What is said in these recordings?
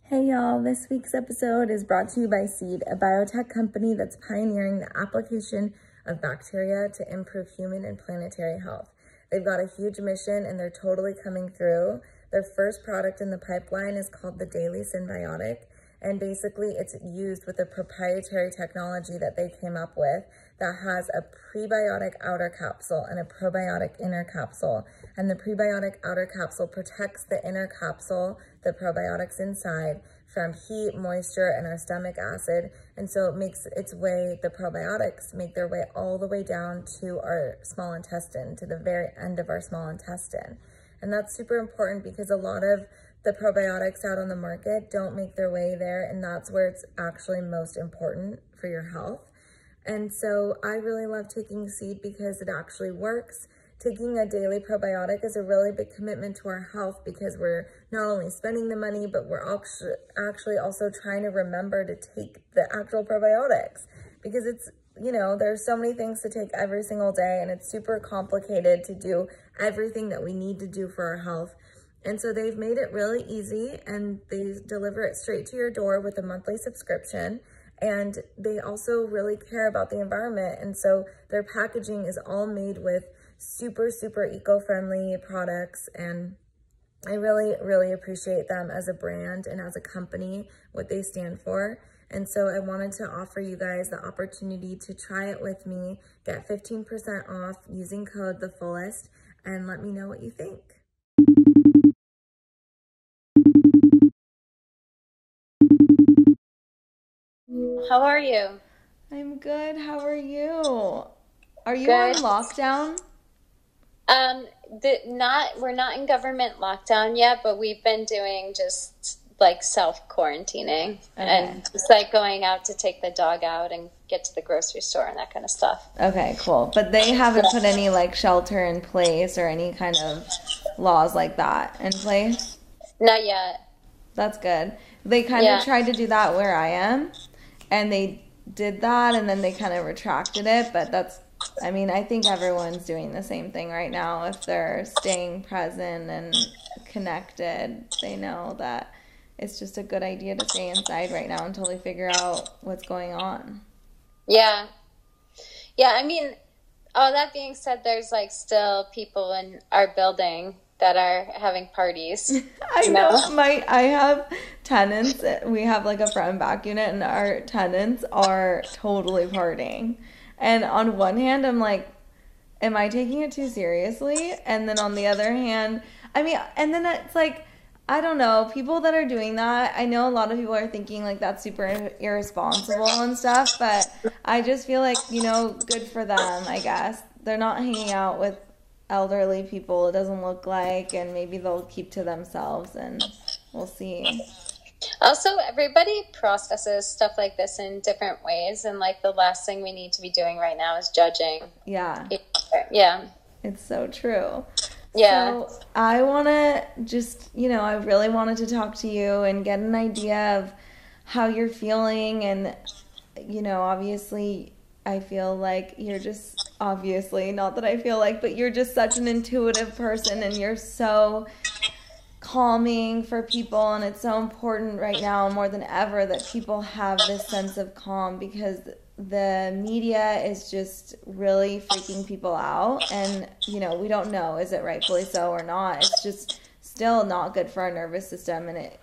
Hey y'all, this week's episode is brought to you by Seed, a biotech company that's pioneering the application of bacteria to improve human and planetary health. They've got a huge mission and they're totally coming through. Their first product in the pipeline is called the Daily Synbiotic, and basically it's used with a proprietary technology that they came up with that has a prebiotic outer capsule and a probiotic inner capsule. And the prebiotic outer capsule protects the inner capsule, the probiotics inside, from heat, moisture, and our stomach acid. And so it makes its way, the probiotics make their way all the way down to our small intestine, to the very end of our small intestine. And that's super important because a lot of the probiotics out on the market don't make their way there, and that's where it's actually most important for your health. And so I really love taking Seed because it actually works. Taking a daily probiotic is a really big commitment to our health because we're not only spending the money, but we're actually also trying to remember to take the actual probiotics because it's, you know, there's so many things to take every single day and it's super complicated to do everything that we need to do for our health. And so they've made it really easy and they deliver it straight to your door with a monthly subscription. And they also really care about the environment. And so their packaging is all made with super, super eco-friendly products. And I really, really appreciate them as a brand and as a company, what they stand for. And so I wanted to offer you guys the opportunity to try it with me, get 15% off using code the fullest, and let me know what you think. How are you? I'm good. How are you? Are you Good. on lockdown? We're not in government lockdown yet, but we've been doing just like self-quarantining and just like going out to take the dog out and get to the grocery store and that kind of stuff. Okay, cool. But they haven't put any like shelter in place or any kind of laws like that in place? Not yet. That's good. They kind of tried to do that where I am, and they did that and then they kind of retracted it, but that's, I mean, I think everyone's doing the same thing right now. If they're staying present and connected, they know that it's just a good idea to stay inside right now until they figure out what's going on. Yeah. Yeah, I mean, all that being said, there's like still people in our building that are having parties. I know. I have tenants. We have like a front and back unit, and our tenants are totally partying. And on one hand, I'm like, am I taking it too seriously? And then on the other hand, I mean, and then it's like, I don't know, people that are doing that, I know a lot of people are thinking like that's super irresponsible and stuff, but I just feel like, you know, good for them, I guess. They're not hanging out with elderly people, it doesn't look like, and maybe they'll keep to themselves, and we'll see. Also, everybody processes stuff like this in different ways, and like the last thing we need to be doing right now is judging. Yeah. Yeah. It's so true. Yeah. So I want to just, you know, I really wanted to talk to you and get an idea of how you're feeling. And, you know, obviously I feel like you're just, obviously, not that I feel like, but you're just such an intuitive person and you're so calming for people. And it's so important right now more than ever that people have this sense of calm because the media is just really freaking people out, and you know, we don't know, is it rightfully so or not. It's just still not good for our nervous system, and it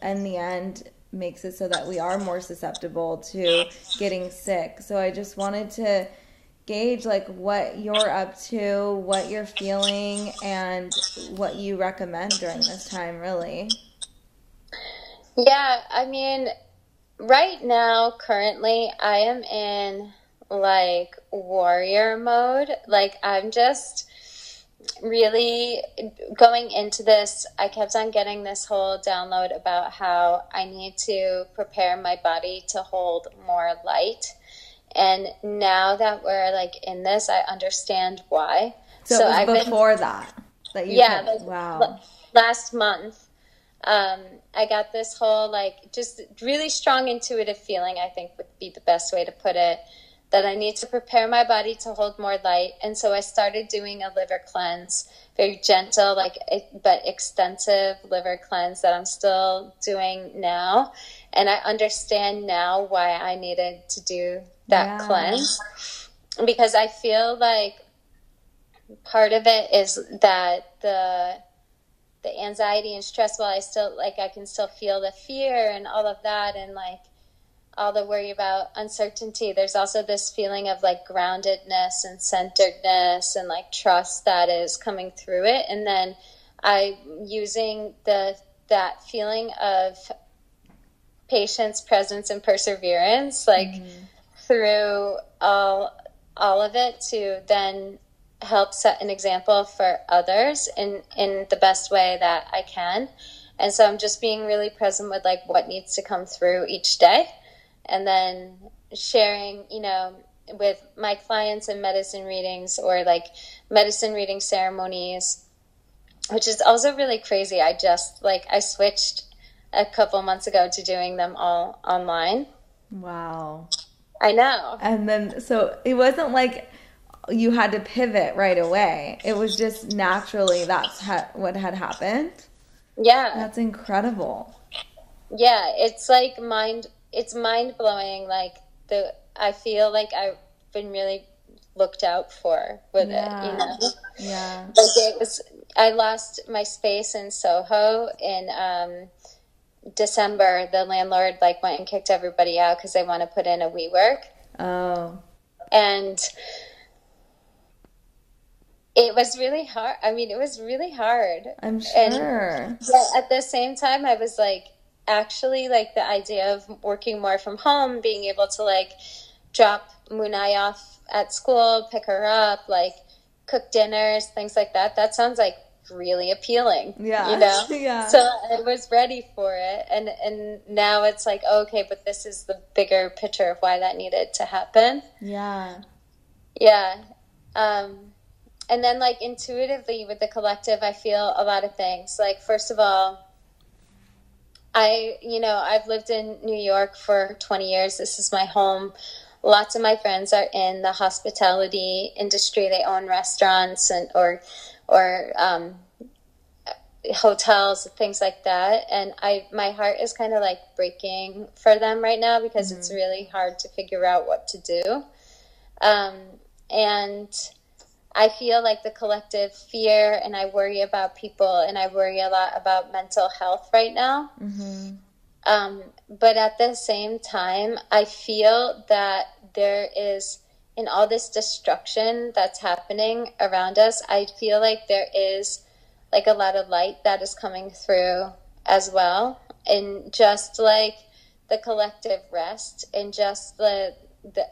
in the end makes it so that we are more susceptible to getting sick. So I just wanted to gauge like what you're up to, what you're feeling, and what you recommend during this time, really. Yeah, I mean, right now, currently, I am in like warrior mode. Like I'm just really going into this. I kept on getting this whole download about how I need to prepare my body to hold more light. And now that we're like in this, I understand why. So it was before that you like, wow. Last month. I got this whole like just really strong intuitive feeling, I think would be the best way to put it, that I need to prepare my body to hold more light. And so I started doing a liver cleanse, very gentle, but extensive liver cleanse that I'm still doing now. And I understand now why I needed to do that cleanse, because I feel like part of it is that the anxiety and stress, while I can still feel the fear and all of that, and like all the worry about uncertainty, there's also this feeling of like groundedness and centeredness and like trust that is coming through it. And then I using that feeling of patience, presence, and perseverance, like through all of it, to then help set an example for others in the best way that I can. And so I'm just being really present with like what needs to come through each day, and then sharing, with my clients in medicine readings or like medicine reading ceremonies, which is also really crazy. I switched a couple months ago to doing them all online. Wow. I know. And then, so it wasn't like you had to pivot right away. It was just naturally what had happened. Yeah. That's incredible. Yeah. It's like it's mind blowing. Like I feel like I've been really looked out for with it, Yeah. Like I lost my space in Soho in, December. The landlord like went and kicked everybody out because they want to put in a WeWork. Oh. And it was really hard. I mean, it was really hard. I'm sure. And at the same time, I was like, actually, like the idea of working more from home, being able to like drop Munai off at school, pick her up, like cook dinners, things like that. That sounds like really appealing. Yeah. Yeah. So I was ready for it. And now it's like, okay, but this is the bigger picture of why that needed to happen. Yeah. Yeah. And then like intuitively with the collective, I feel a lot of things. Like, first of all, I've lived in New York for 20 years. This is my home. Lots of my friends are in the hospitality industry. They own restaurants or hotels, things like that. And my heart is kind of like breaking for them right now because it's really hard to figure out what to do. And I feel like the collective fear, and I worry about people, and I worry a lot about mental health right now. But at the same time, I feel that there is, in all this destruction that's happening around us, I feel like there is like a lot of light that is coming through as well. And just like the collective rest, and just the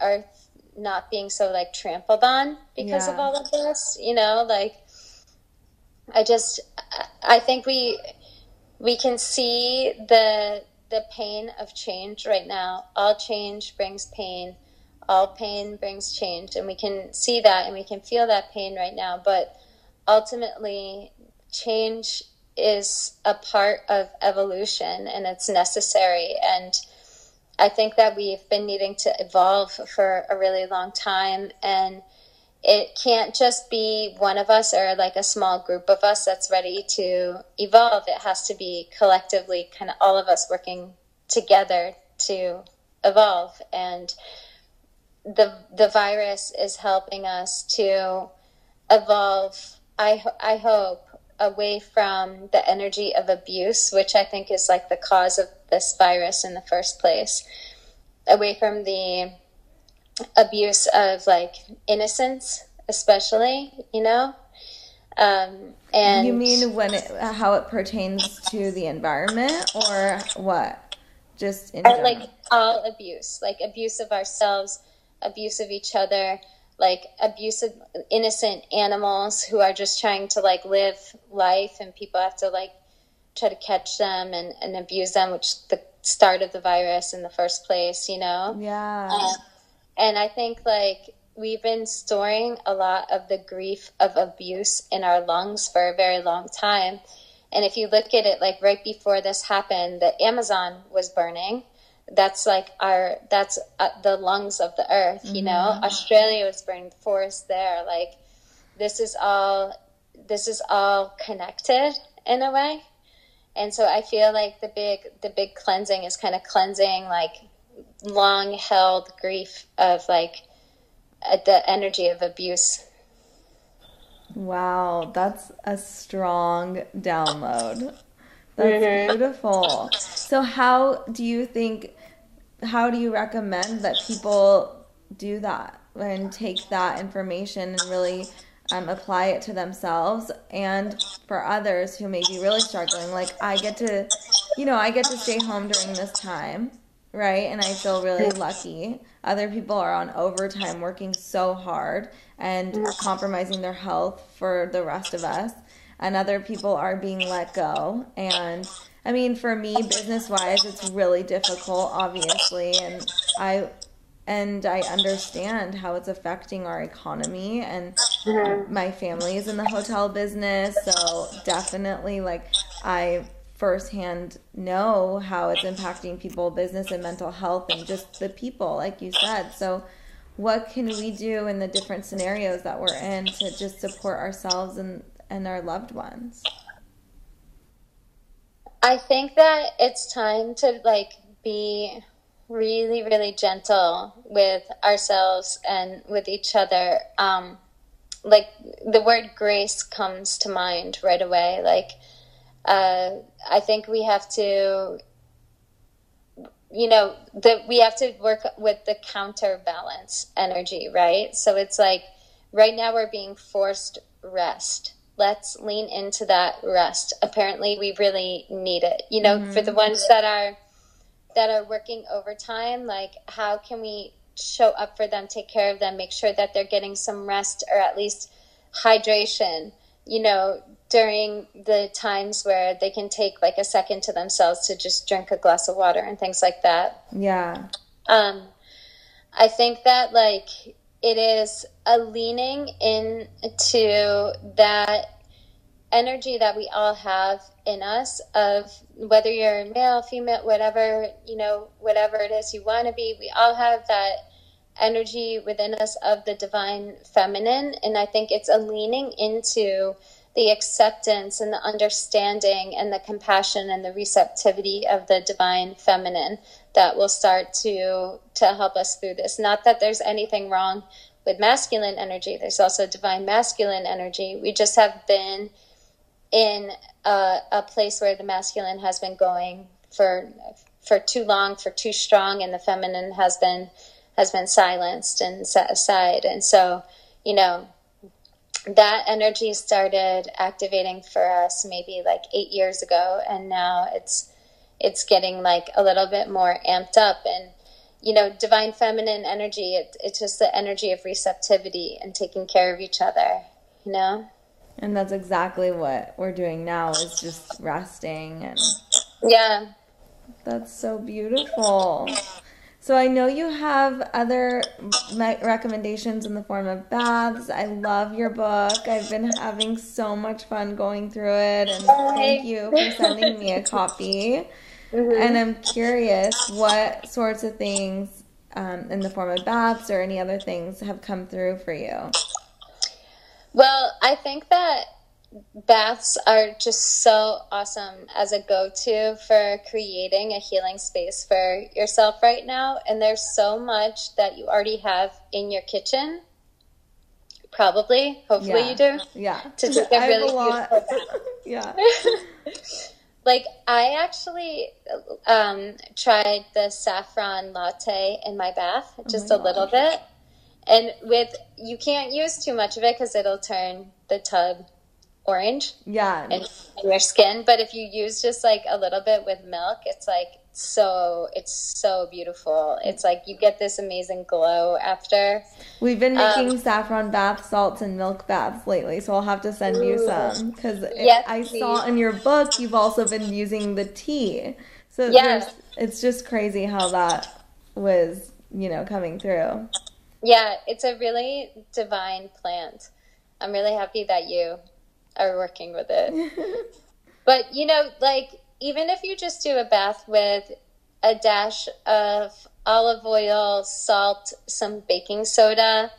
earth not being so like trampled on because of all of this, like I think we can see the pain of change right now. All change brings pain. All pain brings change. And we can see that and we can feel that pain right now. But ultimately, change is a part of evolution, and it's necessary. And I think that we've been needing to evolve for a really long time, and it can't just be one of us or like a small group of us that's ready to evolve. It has to be collectively kind of all of us working together to evolve. And the virus is helping us to evolve, I hope, away from the energy of abuse, which I think is like the cause of this virus in the first place, away from the abuse of like innocence, especially, and you mean how it pertains to the environment, or what? Just in general? Like all abuse, like abuse of ourselves, abuse of each other, like abuse of innocent animals who are just trying to like live life, and people have to like try to catch them and abuse them, which the start of the virus in the first place, Yeah. And I think like we've been storing a lot of the grief of abuse in our lungs for a very long time. And if you look at it, like right before this happened, the Amazon was burning. that's like that's the lungs of the earth, you know. Australia was burning, the forest there, like this is all connected in a way. And so I feel like the big cleansing is kind of cleansing like long held grief of like the energy of abuse. Wow, that's a strong download. That's beautiful. So how do you recommend that people do that and take that information and really apply it to themselves and for others who may be really struggling? Like I get to stay home during this time, right? And I feel really lucky. Other people are on overtime working so hard and compromising their health for the rest of us. And other people are being let go. And I mean, for me, business-wise, it's really difficult, obviously. And I understand how it's affecting our economy, and my family is in the hotel business. So definitely, like, I firsthand know how it's impacting people, business and mental health, and just the people, like you said. So what can we do in the different scenarios that we're in to just support ourselves and our loved ones? I think that it's time to like be really, really gentle with ourselves and with each other. Like the word grace comes to mind right away. Like, I think we have to, we have to work with the counterbalance energy, right? So it's like right now we're being forced rest. Let's lean into that rest. Apparently we really need it. For the ones that are working overtime, like how can we show up for them, take care of them, make sure that they're getting some rest or at least hydration, during the times where they can take like a second to themselves to just drink a glass of water and things like that. Yeah. I think that like it is a leaning into that energy that we all have in us, of whether you're male, female, whatever, whatever it is you want to be, we all have that energy within us of the divine feminine. And I think it's a leaning into the acceptance and the understanding and the compassion and the receptivity of the divine feminine that will start to help us through this. Not that there's anything wrong with masculine energy. There's also divine masculine energy. We just have been in a place where the masculine has been going for too long, for too strong, and the feminine has been silenced and set aside. And so, that energy started activating for us maybe like 8 years ago, and now it's getting like a little bit more amped up. And divine feminine energy, it's just the energy of receptivity and taking care of each other, And that's exactly what we're doing now, is just resting. And yeah, that's so beautiful. So I know you have other recommendations in the form of baths. I love your book. I've been having so much fun going through it, and thank you for sending me a copy. And I'm curious what sorts of things in the form of baths or any other things have come through for you. Well, I think that baths are just so awesome as a go-to for creating a healing space for yourself right now. And there's so much that you already have in your kitchen. Probably, hopefully you do. Yeah. To take a really beautiful bath. Yeah. Like I actually tried the saffron latte in my bath, just a little bit. And you can't use too much of it because it'll turn the tub orange. Yeah. And your skin. But if you use just like a little bit with milk, it's so beautiful. It's like you get this amazing glow after. We've been making saffron bath salts and milk baths lately, so I'll have to send you some, because I saw in your book you've also been using the tea. So it's just crazy how that was, coming through. Yeah, it's a really divine plant. I'm really happy that you are working with it. But, like, even if you just do a bath with a dash of olive oil, salt, some baking soda,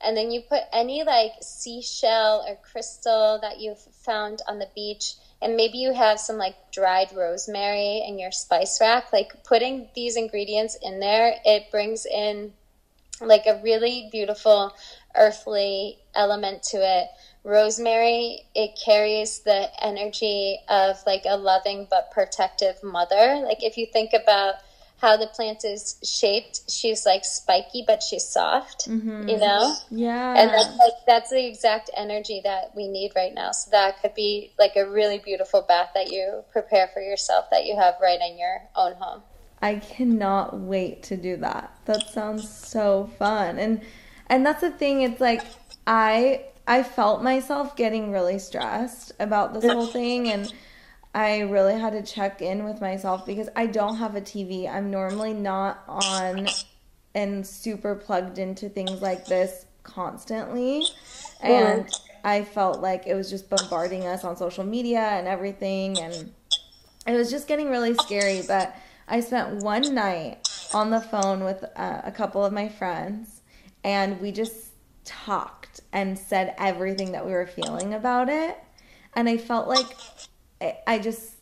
and then you put any like seashell or crystal that you've found on the beach, and maybe you have some like dried rosemary in your spice rack. Like putting these ingredients in there, it brings in like a really beautiful earthly element to it. Rosemary, it carries the energy of like a loving but protective mother. Like if you think about how the plant is shaped, she's like spiky, but she's soft, you know? Yeah. And that's the exact energy that we need right now. So that could be like a really beautiful bath that you prepare for yourself that you have right in your own home. I cannot wait to do that. That sounds so fun. And that's the thing, it's like I felt myself getting really stressed about this whole thing, and I really had to check in with myself because I don't have a TV. I'm normally not on and super plugged into things like this constantly. And I felt like it was just bombarding us on social media and everything. And it was just getting really scary. But I spent one night on the phone with a couple of my friends, and we just talked and said everything that we were feeling about it. And I felt like I just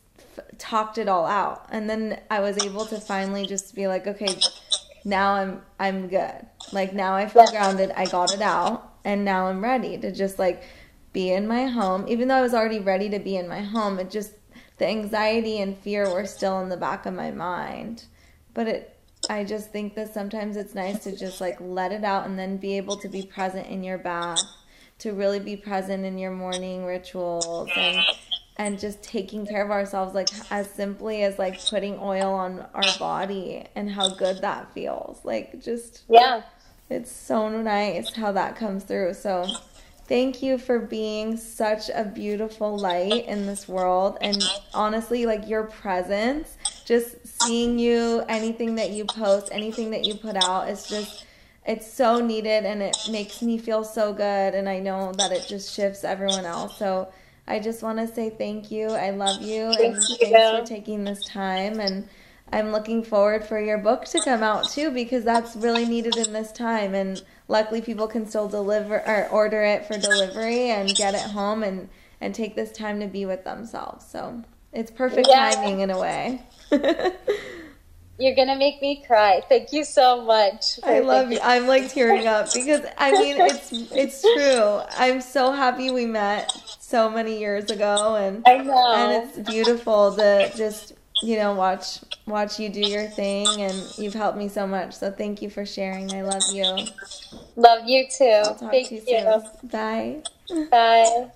talked it all out, and then I was able to finally just be like, okay, now I'm good. Like now I feel grounded. I got it out, and now I'm ready to just like be in my home. Even though I was already ready to be in my home, it just the anxiety and fear were still in the back of my mind. But I just think that sometimes it's nice to just like let it out and then be able to be present in your bath, to really be present in your morning rituals, and just taking care of ourselves, like as simply as like putting oil on our body and how good that feels. Like just, it's so nice how that comes through. So thank you for being such a beautiful light in this world. And honestly, like your presence, just seeing you, anything that you post, anything that you put out, is just, it's so needed, and it makes me feel so good. And I know that it just shifts everyone else. So I just want to say thank you. I love you. And thanks for taking this time. And I'm looking forward for your book to come out too, because that's really needed in this time. And luckily people can still deliver or order it for delivery and get it home and take this time to be with themselves. So it's perfect timing in a way. You're going to make me cry. Thank you so much. I love you. I'm like tearing up because I mean, it's true. I'm so happy we met so many years ago, and I know. And it's beautiful to just, you know, watch you do your thing, and you've helped me so much. So thank you for sharing. I love you. Love you too. I'll talk to you soon. Bye. Bye.